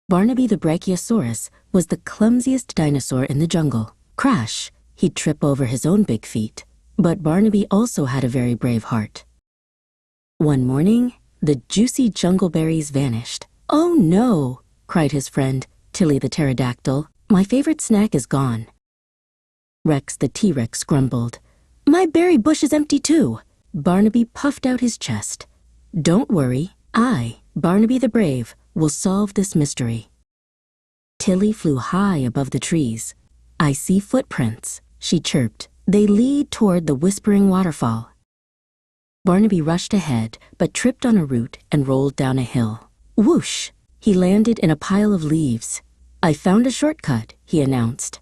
Barnaby the Brachiosaurus was the clumsiest dinosaur in the jungle. Crash! He'd trip over his own big feet. But Barnaby also had a very brave heart. One morning, the juicy jungle berries vanished. "Oh no!" cried his friend, Tilly the pterodactyl. "My favorite snack is gone." Rex the T-Rex grumbled. "My berry bush is empty too." Barnaby puffed out his chest. "Don't worry, I, Barnaby the Brave, will solve this mystery." Tilly flew high above the trees. "I see footprints," she chirped. "They lead toward the whispering waterfall." Barnaby rushed ahead, but tripped on a root and rolled down a hill. Whoosh! He landed in a pile of leaves. "I found a shortcut," he announced.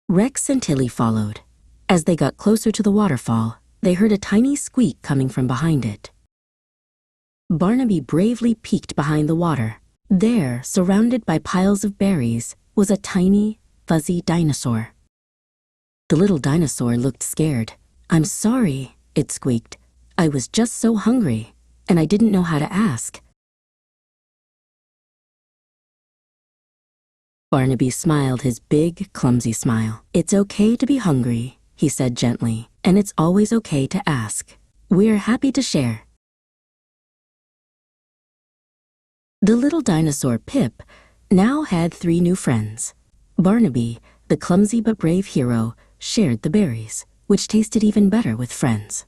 Rex and Tilly followed. As they got closer to the waterfall, they heard a tiny squeak coming from behind it. Barnaby bravely peeked behind the water. There, surrounded by piles of berries, was a tiny, fuzzy dinosaur. The little dinosaur looked scared. "I'm sorry," it squeaked. "I was just so hungry, and I didn't know how to ask." Barnaby smiled his big, clumsy smile. "It's okay to be hungry," he said gently, "and it's always okay to ask. We're happy to share." The little dinosaur Pip now had 3 new friends. Barnaby, the clumsy but brave hero, shared the berries, which tasted even better with friends.